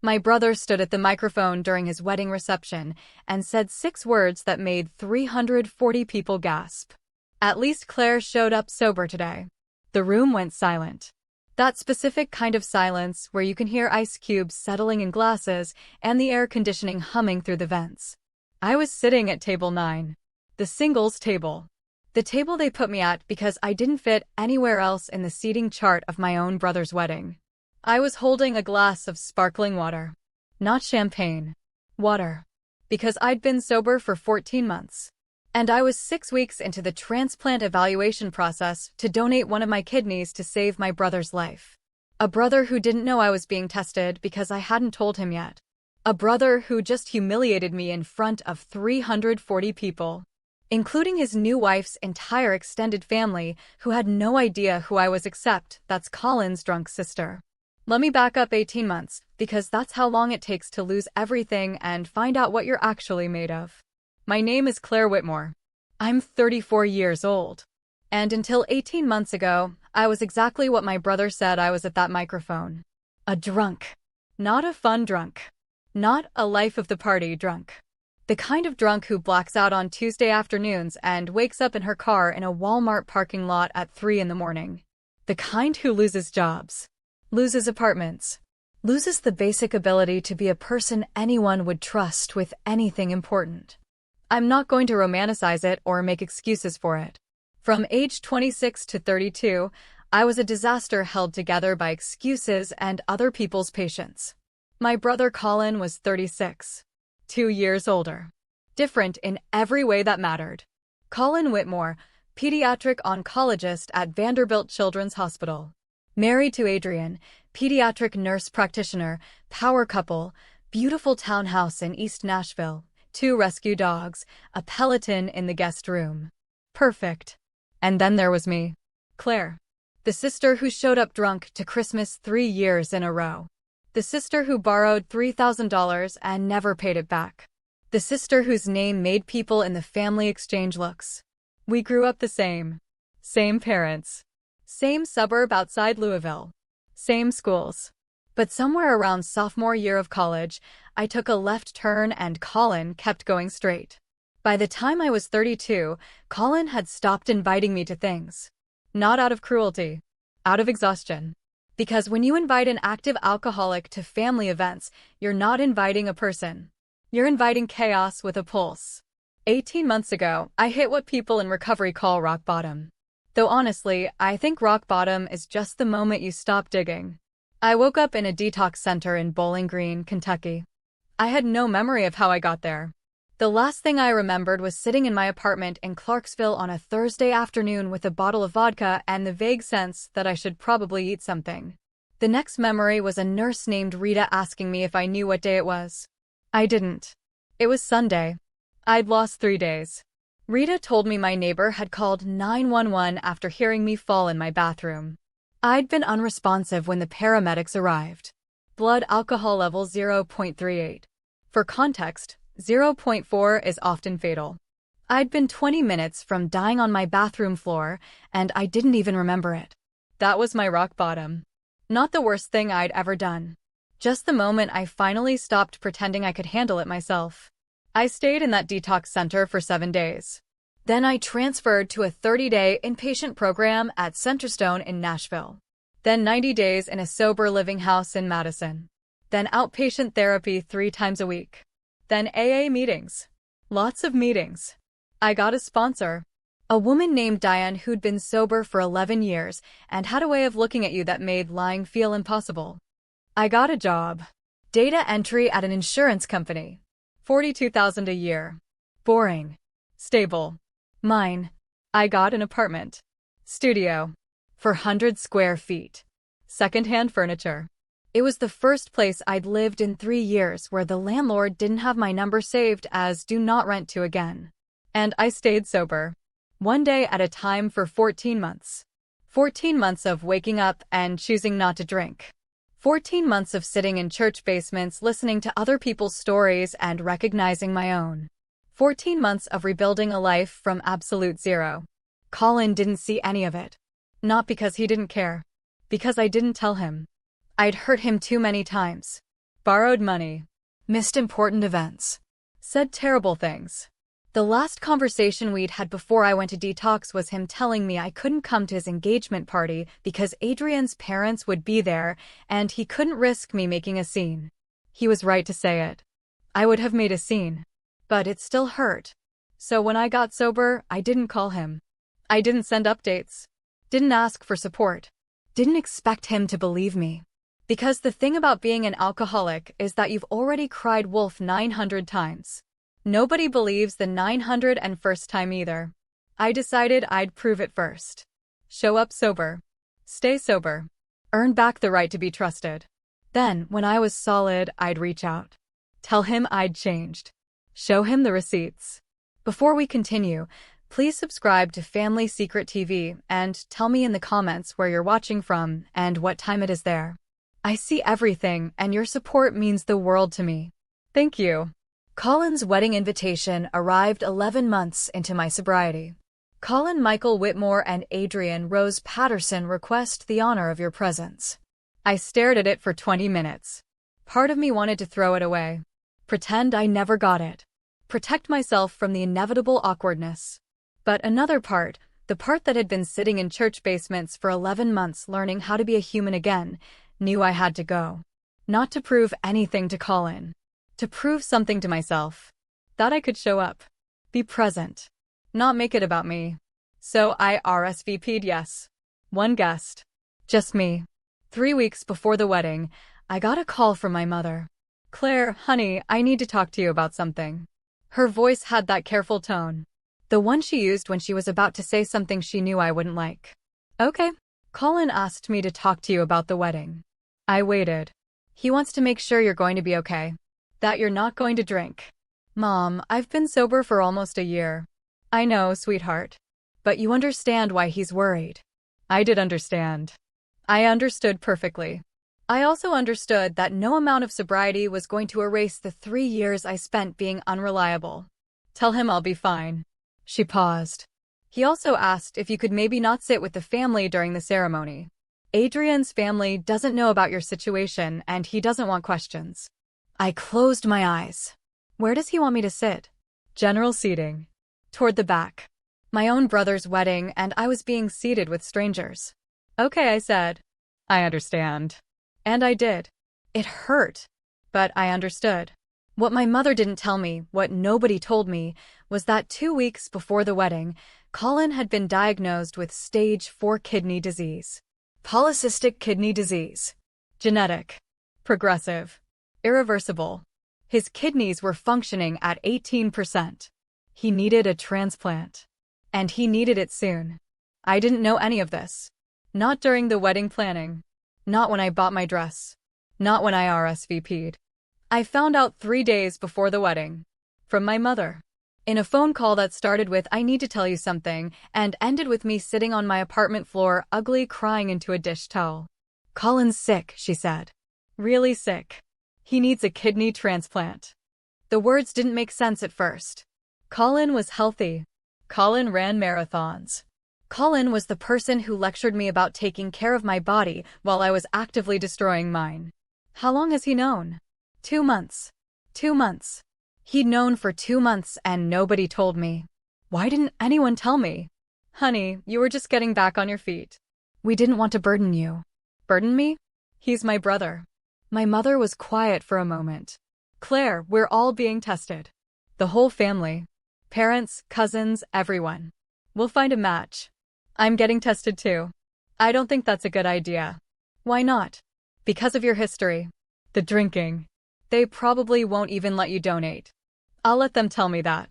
My brother stood at the microphone during his wedding reception and said 6 words that made 340 people gasp. At least Claire showed up sober today. The room went silent. That specific kind of silence where you can hear ice cubes settling in glasses and the air conditioning humming through the vents. I was sitting at table 9. The singles table. The table they put me at because I didn't fit anywhere else in the seating chart of my own brother's wedding. I was holding a glass of sparkling water. Not champagne. Water. Because I'd been sober for 14 months. And I was 6 weeks into the transplant evaluation process to donate one of my kidneys to save my brother's life. A brother who didn't know I was being tested because I hadn't told him yet. A brother who just humiliated me in front of 340 people, including his new wife's entire extended family, who had no idea who I was except that's Colin's drunk sister. Let me back up 18 months, because that's how long it takes to lose everything and find out what you're actually made of. My name is Claire Whitmore. I'm 34 years old. And until 18 months ago, I was exactly what my brother said I was at that microphone. A drunk. Not a fun drunk. Not a life of the party drunk. The kind of drunk who blacks out on Tuesday afternoons and wakes up in her car in a Walmart parking lot at 3 in the morning. The kind who loses jobs. Loses apartments. Loses the basic ability to be a person anyone would trust with anything important. I'm not going to romanticize it or make excuses for it. From age 26 to 32, I was a disaster held together by excuses and other people's patience. My brother Colin was 36. 2 years older. Different in every way that mattered. Colin Whitmore, pediatric oncologist at Vanderbilt Children's Hospital. Married to Adrian, pediatric nurse practitioner, power couple, beautiful townhouse in East Nashville, 2 rescue dogs, a Peloton in the guest room. Perfect. And then there was me. Claire. The sister who showed up drunk to Christmas 3 years in a row. The sister who borrowed $3,000 and never paid it back. The sister whose name made people in the family exchange looks. We grew up the same. Same parents. Same suburb outside Louisville. Same schools. But somewhere around sophomore year of college, I took a left turn and Colin kept going straight. By the time I was 32, Colin had stopped inviting me to things. Not out of cruelty. Out of exhaustion. Because when you invite an active alcoholic to family events, you're not inviting a person. You're inviting chaos with a pulse. 18 months ago, I hit what people in recovery call rock bottom. Though honestly, I think rock bottom is just the moment you stop digging. I woke up in a detox center in Bowling Green, Kentucky. I had no memory of how I got there. The last thing I remembered was sitting in my apartment in Clarksville on a Thursday afternoon with a bottle of vodka and the vague sense that I should probably eat something. The next memory was a nurse named Rita asking me if I knew what day it was. I didn't. It was Sunday. I'd lost 3 days. Rita told me my neighbor had called 911 after hearing me fall in my bathroom. I'd been unresponsive when the paramedics arrived. Blood alcohol level 0.38. For context, 0.4 is often fatal. I'd been 20 minutes from dying on my bathroom floor, and I didn't even remember it. That was my rock bottom. Not the worst thing I'd ever done. Just the moment I finally stopped pretending I could handle it myself. I stayed in that detox center for 7 days. Then I transferred to a 30-day inpatient program at Centerstone in Nashville. Then 90 days in a sober living house in Madison. Then outpatient therapy 3 times a week. Then AA meetings. Lots of meetings. I got a sponsor. A woman named Diane who'd been sober for 11 years and had a way of looking at you that made lying feel impossible. I got a job. Data entry at an insurance company. $42,000 a year. Boring. Stable. Mine. I got an apartment. Studio. 400 square feet. Secondhand furniture. It was the first place I'd lived in 3 years where the landlord didn't have my number saved as do not rent to again. And I stayed sober. 1 day at a time for 14 months. 14 months of waking up and choosing not to drink. 14 months of sitting in church basements listening to other people's stories and recognizing my own. 14 months of rebuilding a life from absolute zero. Colin didn't see any of it. Not because he didn't care. Because I didn't tell him. I'd hurt him too many times. Borrowed money. Missed important events. Said terrible things. The last conversation we'd had before I went to detox was him telling me I couldn't come to his engagement party because Adrian's parents would be there and he couldn't risk me making a scene. He was right to say it. I would have made a scene. But it still hurt. So when I got sober, I didn't call him. I didn't send updates. Didn't ask for support. Didn't expect him to believe me. Because the thing about being an alcoholic is that you've already cried wolf 900 times. Nobody believes the 901st time either. I decided I'd prove it first. Show up sober. Stay sober. Earn back the right to be trusted. Then, when I was solid, I'd reach out. Tell him I'd changed. Show him the receipts. Before we continue, please subscribe to Family Secret TV and tell me in the comments where you're watching from and what time it is there. I see everything and your support means the world to me. Thank you. Colin's wedding invitation arrived 11 months into my sobriety. Colin Michael Whitmore and Adrian Rose Patterson request the honor of your presence. I stared at it for 20 minutes. Part of me wanted to throw it away. Pretend I never got it. Protect myself from the inevitable awkwardness. But another part, the part that had been sitting in church basements for 11 months learning how to be a human again, knew I had to go. Not to prove anything to Colin. To prove something to myself. That I could show up. Be present. Not make it about me. So I RSVP'd yes. One guest. Just me. 3 weeks before the wedding, I got a call from my mother. Claire, honey, I need to talk to you about something. Her voice had that careful tone. The one she used when she was about to say something she knew I wouldn't like. Okay. Colin asked me to talk to you about the wedding. I waited. He wants to make sure you're going to be okay. That you're not going to drink. Mom, I've been sober for almost a year. I know, sweetheart. But you understand why he's worried. I did understand. I understood perfectly. I also understood that no amount of sobriety was going to erase the 3 years I spent being unreliable. Tell him I'll be fine. She paused. He also asked if you could maybe not sit with the family during the ceremony. Adrian's family doesn't know about your situation and he doesn't want questions. I closed my eyes. Where does he want me to sit? General seating. Toward the back. My own brother's wedding and I was being seated with strangers. Okay, I said. I understand. And I did. It hurt. But I understood. What my mother didn't tell me, what nobody told me, was that 2 weeks before the wedding, Colin had been diagnosed with stage 4 kidney disease. Polycystic kidney disease. Genetic. Progressive. Irreversible. His kidneys were functioning at 18%. He needed a transplant. And he needed it soon. I didn't know any of this. Not during the wedding planning. Not when I bought my dress. Not when I RSVP'd. I found out 3 days before the wedding. From my mother. In a phone call that started with "I need to tell you something" and ended with me sitting on my apartment floor, ugly, crying into a dish towel. Colin's sick, she said. Really sick. He needs a kidney transplant. The words didn't make sense at first. Colin was healthy. Colin ran marathons. Colin was the person who lectured me about taking care of my body while I was actively destroying mine. How long has he known? 2 months. 2 months. He'd known for 2 months and nobody told me. Why didn't anyone tell me? Honey, you were just getting back on your feet. We didn't want to burden you. Burden me? He's my brother. My mother was quiet for a moment. Claire, we're all being tested. The whole family. Parents, cousins, everyone. We'll find a match. I'm getting tested too. I don't think that's a good idea. Why not? Because of your history. The drinking. They probably won't even let you donate. I'll let them tell me that.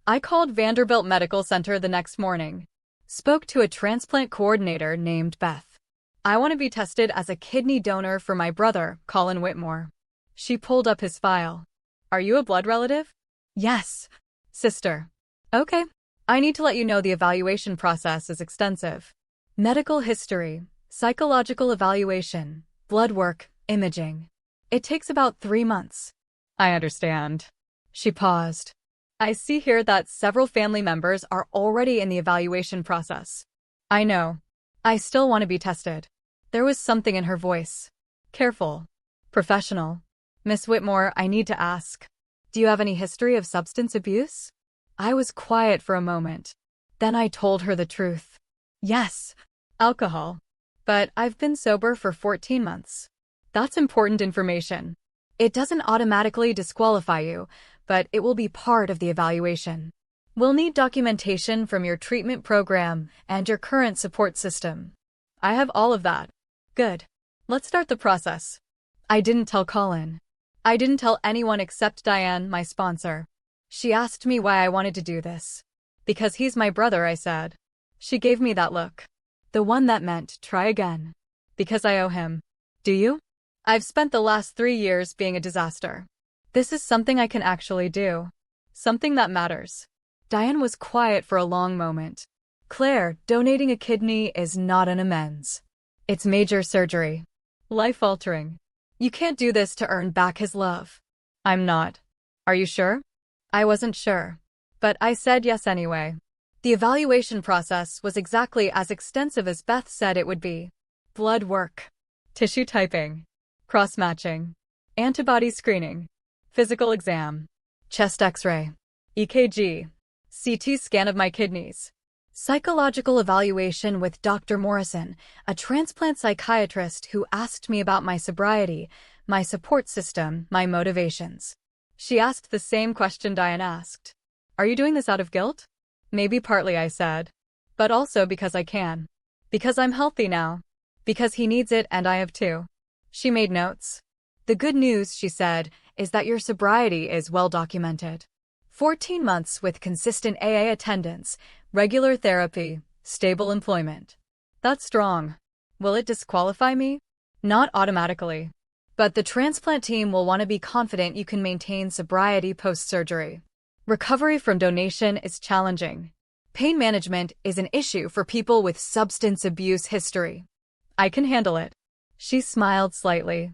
I called Vanderbilt Medical Center the next morning. Spoke to a transplant coordinator named Beth. I want to be tested as a kidney donor for my brother, Colin Whitmore. She pulled up his file. Are you a blood relative? Yes. Sister. Okay. I need to let you know the evaluation process is extensive. Medical history, psychological evaluation, blood work, imaging. It takes about 3 months. I understand. She paused. I see here that several family members are already in the evaluation process. I know. I still want to be tested. There was something in her voice. Careful. Professional. Miss Whitmore, I need to ask. Do you have any history of substance abuse? I was quiet for a moment. Then I told her the truth. Yes, alcohol. But I've been sober for 14 months. That's important information. It doesn't automatically disqualify you, but it will be part of the evaluation. We'll need documentation from your treatment program and your current support system. I have all of that. Good. Let's start the process. I didn't tell Colin. I didn't tell anyone except Diane, my sponsor. She asked me why I wanted to do this. Because he's my brother, I said. She gave me that look. The one that meant, try again. Because I owe him. Do you? I've spent the last 3 years being a disaster. This is something I can actually do. Something that matters. Diane was quiet for a long moment. Claire, donating a kidney is not an amends. It's major surgery. Life-altering. You can't do this to earn back his love. I'm not. Are you sure? I wasn't sure. But I said yes anyway. The evaluation process was exactly as extensive as Beth said it would be. Blood work. Tissue typing. Cross-matching. Antibody screening. Physical exam. Chest x-ray. EKG. CT scan of my kidneys. Psychological evaluation with Dr. Morrison, a transplant psychiatrist who asked me about my sobriety, my support system, my motivations. She asked the same question Diane asked. Are you doing this out of guilt? Maybe partly, I said. But also because I can. Because I'm healthy now. Because he needs it and I have too. She made notes. The good news, she said, is that your sobriety is well documented. 14 months with consistent AA attendance, regular therapy, stable employment. That's strong. Will it disqualify me? Not automatically. But the transplant team will want to be confident you can maintain sobriety post-surgery. Recovery from donation is challenging. Pain management is an issue for people with substance abuse history. I can handle it. She smiled slightly.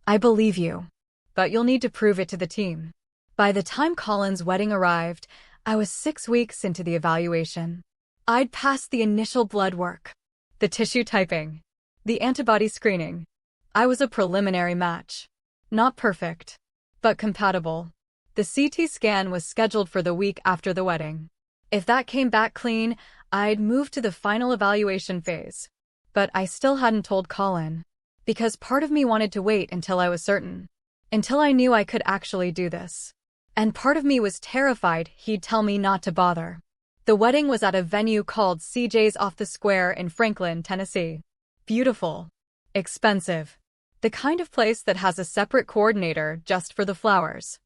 I believe you. But you'll need to prove it to the team. By the time Colin's wedding arrived, I was 6 weeks into the evaluation. I'd passed the initial blood work, the tissue typing, the antibody screening. I was a preliminary match. Not perfect, but compatible. The CT scan was scheduled for the week after the wedding. If that came back clean, I'd move to the final evaluation phase. But I still hadn't told Colin, because part of me wanted to wait until I was certain, until I knew I could actually do this. And part of me was terrified he'd tell me not to bother. The wedding was at a venue called CJ's off the square in Franklin, Tennessee. Beautiful. Expensive. The kind of place that has a separate coordinator just for the flowers.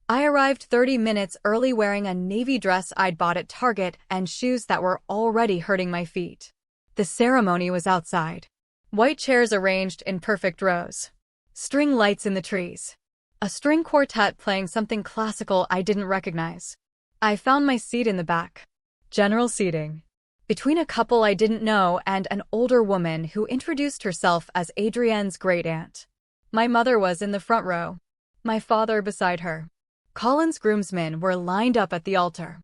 I arrived 30 minutes early wearing a navy dress I'd bought at Target and shoes that were already hurting my feet. The ceremony was outside. White chairs arranged in perfect rows. String lights in the trees. A string quartet playing something classical I didn't recognize. I found my seat in the back. General seating. Between a couple I didn't know and an older woman who introduced herself as Adrienne's great-aunt. My mother was in the front row. My father beside her. Colin's groomsmen were lined up at the altar.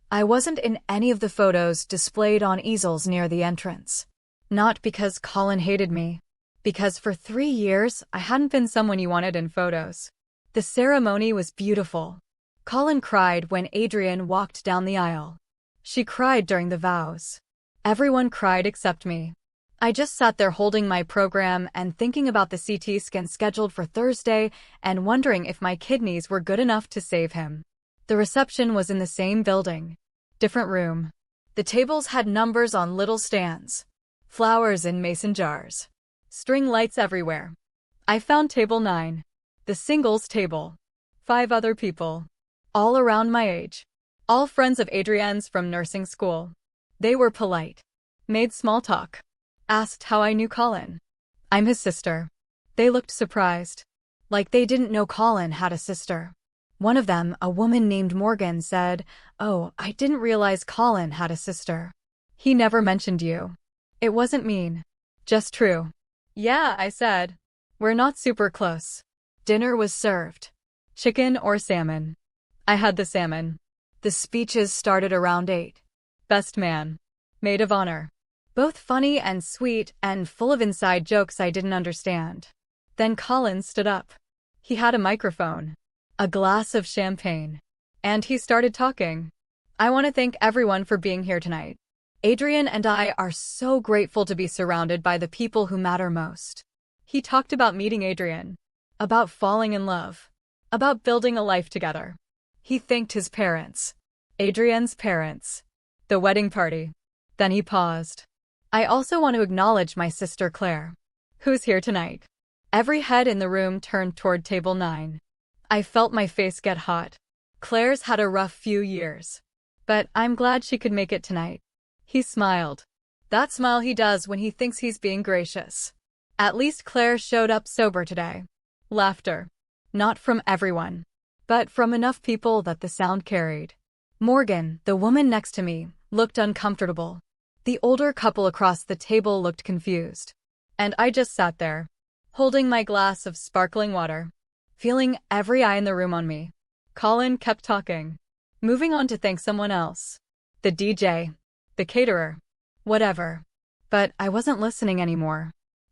I wasn't in any of the photos displayed on easels near the entrance. Not because Colin hated me. Because for 3 years, I hadn't been someone you wanted in photos. The ceremony was beautiful. Colin cried when Adrienne walked down the aisle. She cried during the vows. Everyone cried except me. I just sat there holding my program and thinking about the CT scan scheduled for Thursday and wondering if my kidneys were good enough to save him. The reception was in the same building. Different room. The tables had numbers on little stands. Flowers in mason jars. String lights everywhere. I found table 9. The singles table. 5 other people. All around my age. All friends of Adrienne's from nursing school. They were polite. Made small talk. Asked how I knew Colin. I'm his sister. They looked surprised. Like they didn't know Colin had a sister. One of them, a woman named Morgan, said, "Oh, I didn't realize Colin had a sister. He never mentioned you." It wasn't mean. Just true. Yeah, I said. We're not super close. Dinner was served. Chicken or salmon? I had the salmon. The speeches started around 8. Best man. Maid of honor. Both funny and sweet and full of inside jokes I didn't understand. Then Colin stood up. He had a microphone, a glass of champagne, and he started talking. I want to thank everyone for being here tonight. Adrian and I are so grateful to be surrounded by the people who matter most. He talked about meeting Adrian, about falling in love, about building a life together. He thanked his parents, Adrian's parents, the wedding party. Then he paused. I also want to acknowledge my sister Claire, who's here tonight. Every head in the room turned toward table 9. I felt my face get hot. Claire's had a rough few years, but I'm glad she could make it tonight. He smiled. That smile he does when he thinks he's being gracious. At least Claire showed up sober today. Laughter. Not from everyone, but from enough people that the sound carried. Morgan, the woman next to me, looked uncomfortable. The older couple across the table looked confused. And I just sat there, holding my glass of sparkling water, feeling every eye in the room on me. Colin kept talking, moving on to thank someone else. The DJ, the caterer, whatever. But I wasn't listening anymore.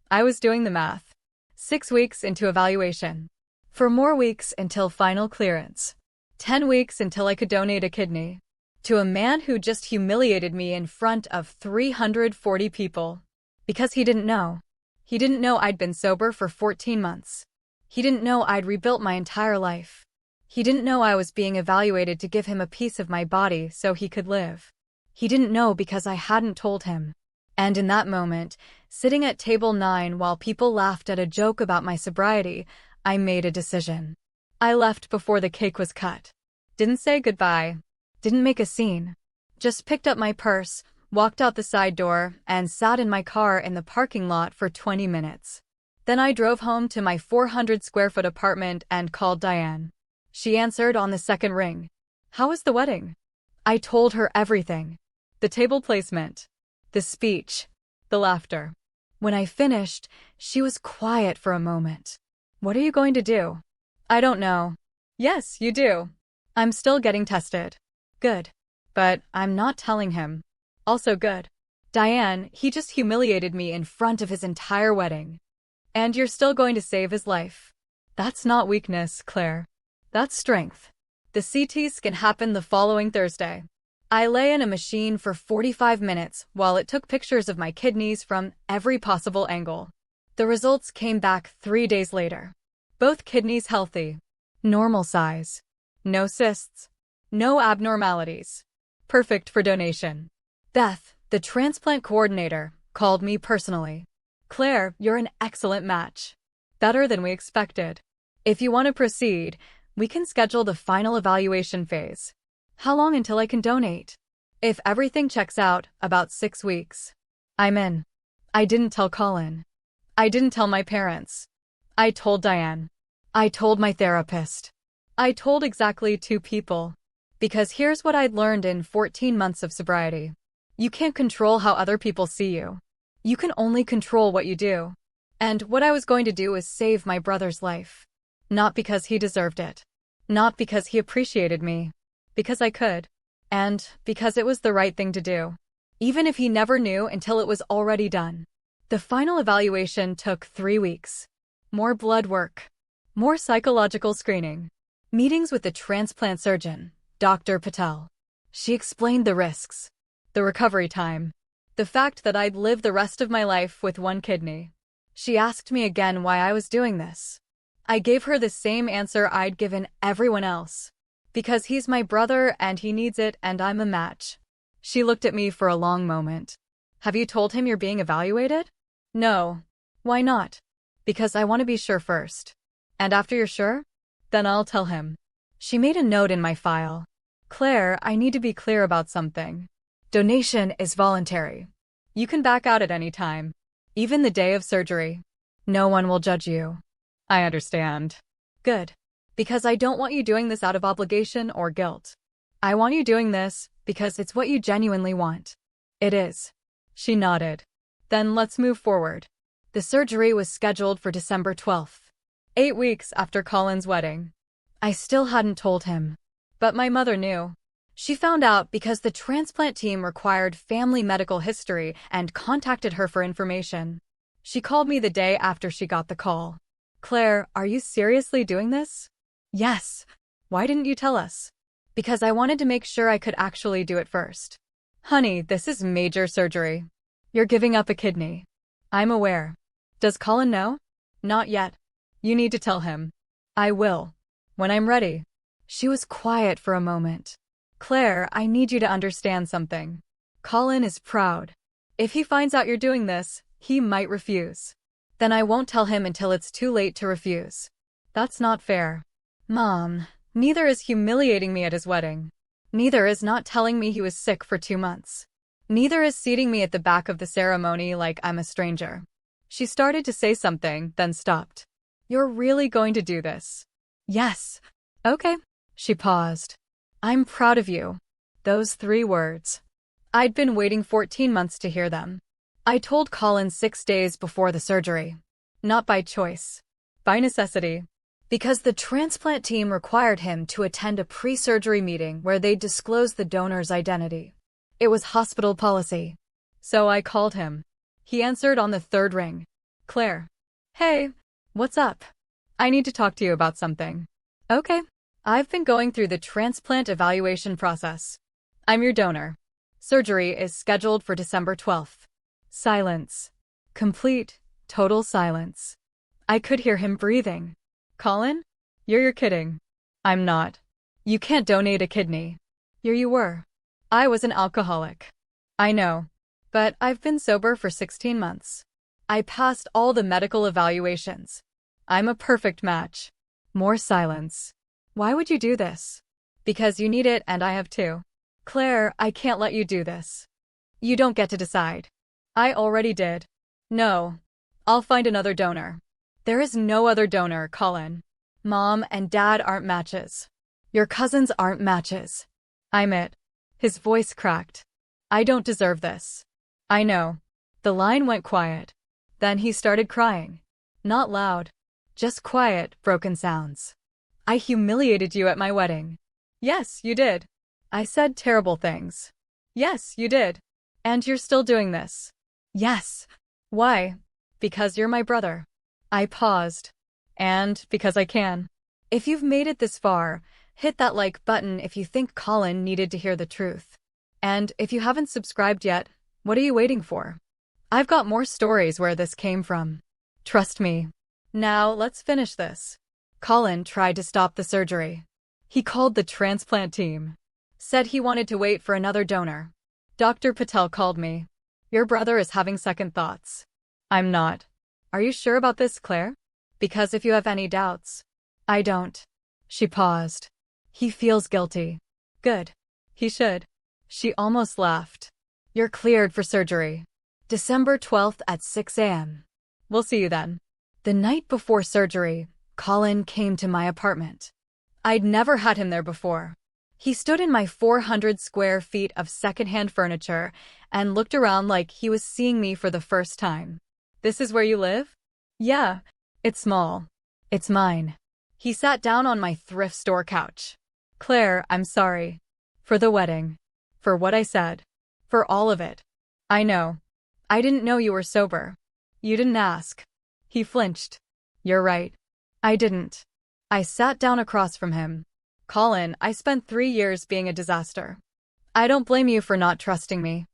I was doing the math. 6 weeks into evaluation. 4 more weeks until final clearance. 10 weeks until I could donate a kidney. To a man who just humiliated me in front of 340 people. Because he didn't know. He didn't know I'd been sober for 14 months. He didn't know I'd rebuilt my entire life. He didn't know I was being evaluated to give him a piece of my body so he could live. He didn't know because I hadn't told him. And in that moment, sitting at table 9 while people laughed at a joke about my sobriety, I made a decision. I left before the cake was cut. Didn't say goodbye. Didn't make a scene. Just picked up my purse, walked out the side door, and sat in my car in the parking lot for 20 minutes. Then I drove home to my 400-square-foot apartment and called Diane. She answered on the second ring. How was the wedding? I told her everything. The table placement, the speech, the laughter. When I finished, she was quiet for a moment. What are you going to do? I don't know. Yes, you do. I'm still getting tested. Good. But I'm not telling him. Also good. Diane, he just humiliated me in front of his entire wedding. And you're still going to save his life. That's not weakness, Claire. That's strength. The CT scan happened the following Thursday. I lay in a machine for 45 minutes while it took pictures of my kidneys from every possible angle. The results came back 3 days later. Both kidneys healthy. Normal size. No cysts. No abnormalities. Perfect for donation. Beth, the transplant coordinator, called me personally. Claire, you're an excellent match. Better than we expected. If you want to proceed, we can schedule the final evaluation phase. How long until I can donate? If everything checks out, about 6 weeks. I'm in. I didn't tell Colin. I didn't tell my parents. I told Diane. I told my therapist. I told exactly 2 people. Because here's what I'd learned in 14 months of sobriety. You can't control how other people see you. You can only control what you do. And what I was going to do was save my brother's life. Not because he deserved it. Not because he appreciated me. Because I could. And because it was the right thing to do. Even if he never knew until it was already done. The final evaluation took 3 weeks. More blood work. More psychological screening. Meetings with the transplant surgeon, Dr. Patel. She explained the risks. The recovery time. The fact that I'd live the rest of my life with 1 kidney. She asked me again why I was doing this. I gave her the same answer I'd given everyone else. Because he's my brother and he needs it and I'm a match. She looked at me for a long moment. Have you told him you're being evaluated? No. Why not? Because I want to be sure first. And after you're sure? Then I'll tell him. She made a note in my file. Claire, I need to be clear about something. Donation is voluntary. You can back out at any time. Even the day of surgery. No one will judge you. I understand. Good. Because I don't want you doing this out of obligation or guilt. I want you doing this because it's what you genuinely want. It is. She nodded. Then let's move forward. The surgery was scheduled for December 12th. 8 weeks after Colin's wedding. I still hadn't told him. But my mother knew. She found out because the transplant team required family medical history and contacted her for information. She called me the day after she got the call. Claire, are you seriously doing this? Yes. Why didn't you tell us? Because I wanted to make sure I could actually do it first. Honey, this is major surgery. You're giving up a kidney. I'm aware. Does Colin know? Not yet. You need to tell him. I will. When I'm ready. She was quiet for a moment. Claire, I need you to understand something. Colin is proud. If he finds out you're doing this, he might refuse. Then I won't tell him until it's too late to refuse. That's not fair. Mom, neither is humiliating me at his wedding. Neither is not telling me he was sick for 2 months. Neither is seating me at the back of the ceremony like I'm a stranger. She started to say something, then stopped. You're really going to do this? Yes. Okay. She paused. I'm proud of you. Those 3 words. I'd been waiting 14 months to hear them. I told Colin 6 days before the surgery. Not by choice. By necessity. Because the transplant team required him to attend a pre-surgery meeting where they'd disclose the donor's identity. It was hospital policy. So I called him. He answered on the 3rd ring. Claire. Hey, what's up? I need to talk to you about something. Okay. I've been going through the transplant evaluation process. I'm your donor. Surgery is scheduled for December 12th. Silence. Complete, total silence. I could hear him breathing. Colin? You're kidding. I'm not. You can't donate a kidney. You were. I was an alcoholic. I know. But I've been sober for 16 months. I passed all the medical evaluations. I'm a perfect match. More silence. Why would you do this? Because you need it and I have too. Claire, I can't let you do this. You don't get to decide. I already did. No. I'll find another donor. There is no other donor, Colin. Mom and Dad aren't matches. Your cousins aren't matches. I'm it. His voice cracked. I don't deserve this. I know. The line went quiet. Then he started crying. Not loud. Just quiet, broken sounds. I humiliated you at my wedding. Yes, you did. I said terrible things. Yes, you did. And you're still doing this. Yes. Why? Because you're my brother. I paused. And because I can. If you've made it this far, hit that like button if you think Colin needed to hear the truth. And if you haven't subscribed yet, what are you waiting for? I've got more stories where this came from. Trust me. Now, let's finish this. Colin tried to stop the surgery. He called the transplant team. Said he wanted to wait for another donor. Dr. Patel called me. Your brother is having second thoughts. I'm not. Are you sure about this, Claire? Because if you have any doubts. I don't. She paused. He feels guilty. Good. He should. She almost laughed. You're cleared for surgery. December 12th at 6 a.m. We'll see you then. The night before surgery, Colin came to my apartment. I'd never had him there before. He stood in my 400 square feet of secondhand furniture and looked around like he was seeing me for the first time. This is where you live? Yeah. It's small. It's mine. He sat down on my thrift store couch. Claire, I'm sorry. For the wedding. For what I said. For all of it. I know. I didn't know you were sober. You didn't ask. He flinched. You're right. I didn't. I sat down across from him. Colin, I spent 3 years being a disaster. I don't blame you for not trusting me.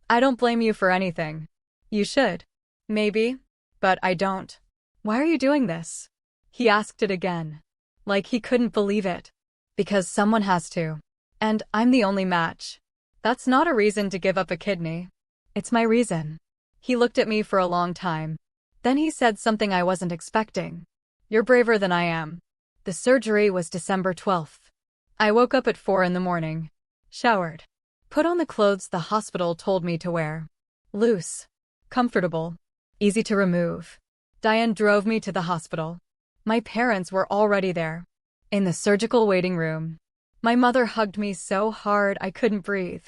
I don't blame you for anything. You should. Maybe. But I don't. Why are you doing this? He asked it again. Like he couldn't believe it. Because someone has to. And I'm the only match. That's not a reason to give up a kidney. It's my reason. He looked at me for a long time. Then he said something I wasn't expecting. You're braver than I am. The surgery was December 12th. I woke up at 4 in the morning. Showered. Put on the clothes the hospital told me to wear. Loose. Comfortable. Easy to remove. Diane drove me to the hospital. My parents were already there. In the surgical waiting room. My mother hugged me so hard I couldn't breathe.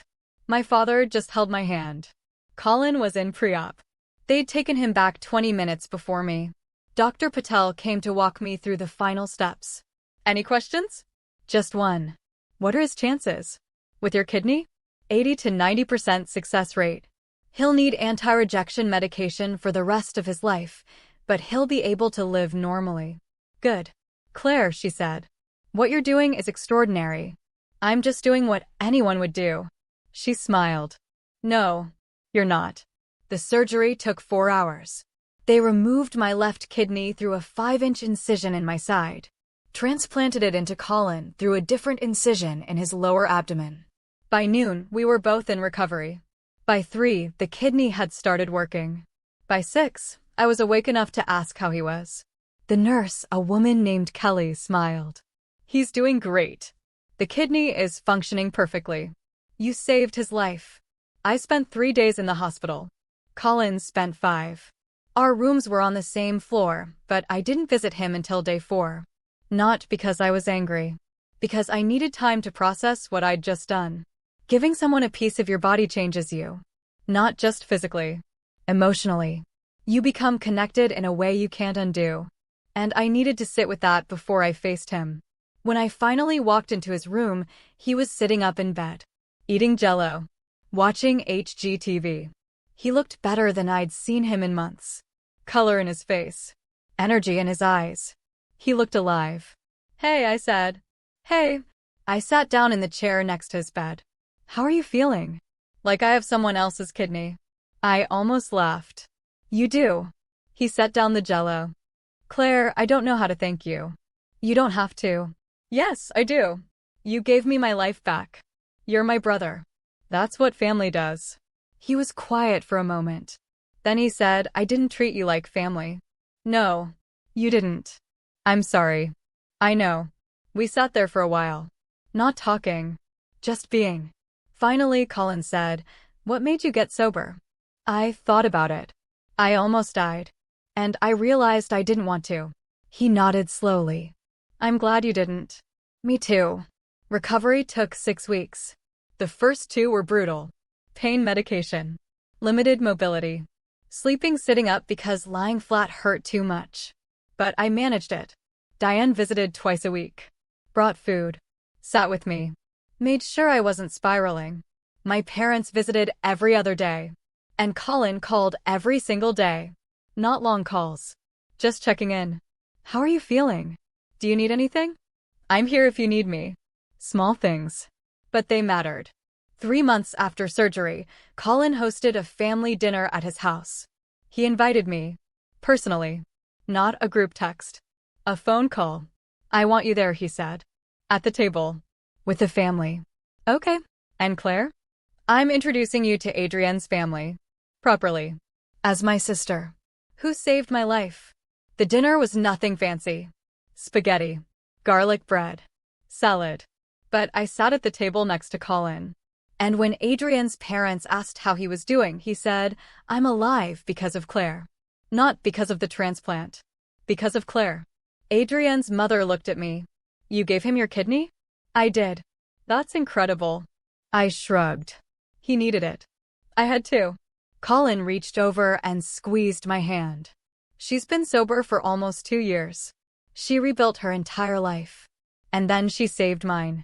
My father just held my hand. Colin was in pre-op. They'd taken him back 20 minutes before me. Dr. Patel came to walk me through the final steps. Any questions? Just one. What are his chances? With your kidney? 80 to 90% success rate. He'll need anti-rejection medication for the rest of his life, but he'll be able to live normally. Good. Claire, she said. What you're doing is extraordinary. I'm just doing what anyone would do. She smiled. No, you're not. The surgery took 4 hours. They removed my left kidney through a 5-inch incision in my side, transplanted it into Colin through a different incision in his lower abdomen. By noon, we were both in recovery. By 3, the kidney had started working. By 6, I was awake enough to ask how he was. The nurse, a woman named Kelly, smiled. He's doing great. The kidney is functioning perfectly. You saved his life. I spent 3 days in the hospital. Colin spent 5. Our rooms were on the same floor, but I didn't visit him until day 4. Not because I was angry. Because I needed time to process what I'd just done. Giving someone a piece of your body changes you. Not just physically. Emotionally. You become connected in a way you can't undo. And I needed to sit with that before I faced him. When I finally walked into his room, he was sitting up in bed, eating Jell-O, watching HGTV. He looked better than I'd seen him in months. Color in his face. Energy in his eyes. He looked alive. Hey, I said. Hey. I sat down in the chair next to his bed. How are you feeling? Like I have someone else's kidney. I almost laughed. You do. He set down the Jell-O. Claire, I don't know how to thank you. You don't have to. Yes, I do. You gave me my life back. You're my brother. That's what family does. He was quiet for a moment. Then he said, I didn't treat you like family. No, you didn't. I'm sorry. I know. We sat there for a while. Not talking. Just being. Finally, Colin said, what made you get sober? I thought about it. I almost died. And I realized I didn't want to. He nodded slowly. I'm glad you didn't. Me too. Recovery took 6 weeks. The first 2 were brutal. Pain medication. Limited mobility. Sleeping sitting up because lying flat hurt too much. But I managed it. Diane visited twice a week. Brought food. Sat with me. Made sure I wasn't spiraling. My parents visited every other day. And Colin called every single day. Not long calls. Just checking in. How are you feeling? Do you need anything? I'm here if you need me. Small things. But they mattered. 3 months after surgery, Colin hosted a family dinner at his house. He invited me. Personally. Not a group text. A phone call. I want you there, he said. At the table. With the family. Okay. And Claire? I'm introducing you to Adrienne's family. Properly. As my sister. Who saved my life. The dinner was nothing fancy. Spaghetti. Garlic bread. Salad. But I sat at the table next to Colin. And when Adrienne's parents asked how he was doing, he said, I'm alive because of Claire. Not because of the transplant. Because of Claire. Adrienne's mother looked at me. You gave him your kidney? I did. That's incredible. I shrugged. He needed it. I had to. Colin reached over and squeezed my hand. She's been sober for almost 2 years. She rebuilt her entire life. And then she saved mine.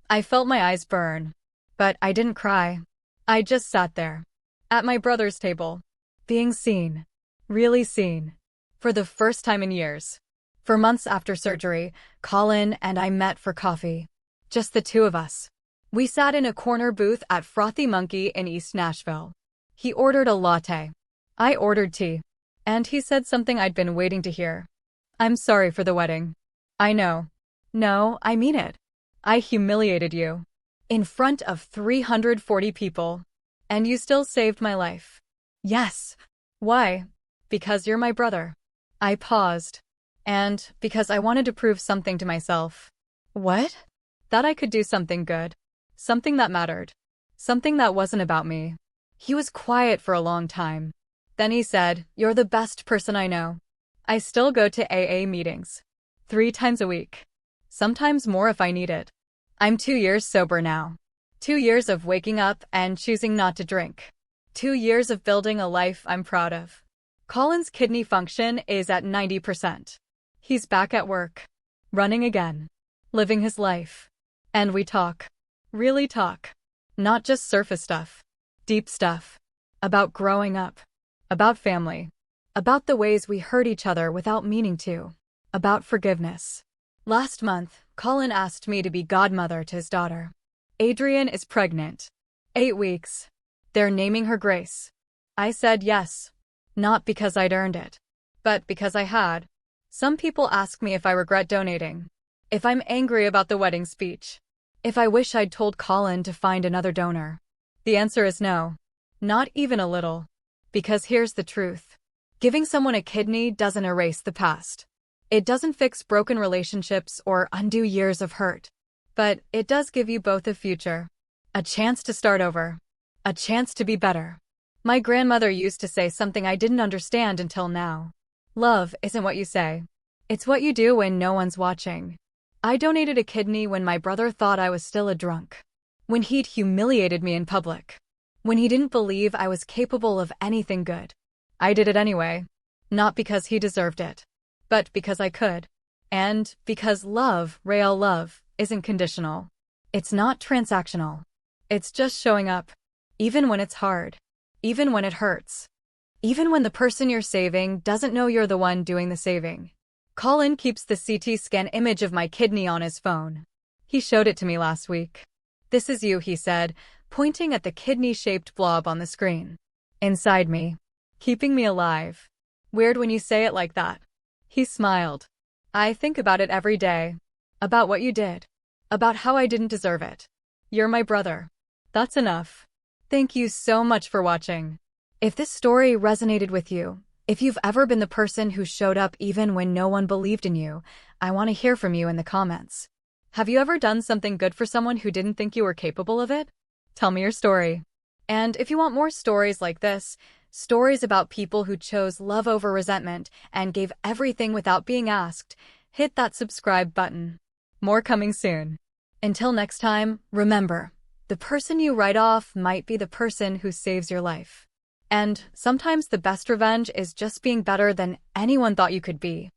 I felt my eyes burn. But I didn't cry. I just sat there. At my brother's table. Being seen. Really seen. For the first time in years. For months after surgery, Colin and I met for coffee. Just the 2 of us. We sat in a corner booth at Frothy Monkey in East Nashville. He ordered a latte. I ordered tea. And he said something I'd been waiting to hear. I'm sorry for the wedding. I know. No, I mean it. I humiliated you. In front of 340 people. And you still saved my life. Yes. Why? Because you're my brother. I paused. And because I wanted to prove something to myself. What? That I could do something good. Something that mattered. Something that wasn't about me. He was quiet for a long time. Then he said, you're the best person I know. I still go to AA meetings. 3 times a week. Sometimes more if I need it. I'm 2 years sober now. 2 years of waking up and choosing not to drink. 2 years of building a life I'm proud of. Colin's kidney function is at 90%. He's back at work. Running again. Living his life. And we talk. Really talk. Not just surface stuff. Deep stuff. About growing up. About family. about the ways we hurt each other without meaning to, about forgiveness. Last month, Colin asked me to be godmother to his daughter. Adrian is pregnant. 8 weeks. They're naming her Grace. I said yes, not because I'd earned it, but because I had. Some people ask me if I regret donating, if I'm angry about the wedding speech, if I wish I'd told Colin to find another donor. The answer is no, not even a little. Because here's the truth. Giving someone a kidney doesn't erase the past. It doesn't fix broken relationships or undo years of hurt. But it does give you both a future, a chance to start over, a chance to be better. My grandmother used to say something I didn't understand until now. Love isn't what you say. It's what you do when no one's watching. I donated a kidney when my brother thought I was still a drunk, when he'd humiliated me in public, when he didn't believe I was capable of anything good. I did it anyway, not because he deserved it, but because I could. And because love, real love, isn't conditional. It's not transactional. It's just showing up, even when it's hard, even when it hurts, even when the person you're saving doesn't know you're the one doing the saving. Colin keeps the CT scan image of my kidney on his phone. He showed it to me last week. "This is you," he said, pointing at the kidney-shaped blob on the screen. "Inside me, keeping me alive." Weird when you say it like that. He smiled. "I think about it every day. About what you did. About how I didn't deserve it. You're my brother. That's enough." Thank you so much for watching. If this story resonated with you, if you've ever been the person who showed up even when no one believed in you, I want to hear from you in the comments. Have you ever done something good for someone who didn't think you were capable of it? Tell me your story. And if you want more stories like this, stories about people who chose love over resentment and gave everything without being asked, hit that subscribe button. More coming soon. Until next time, remember, the person you write off might be the person who saves your life. And sometimes the best revenge is just being better than anyone thought you could be.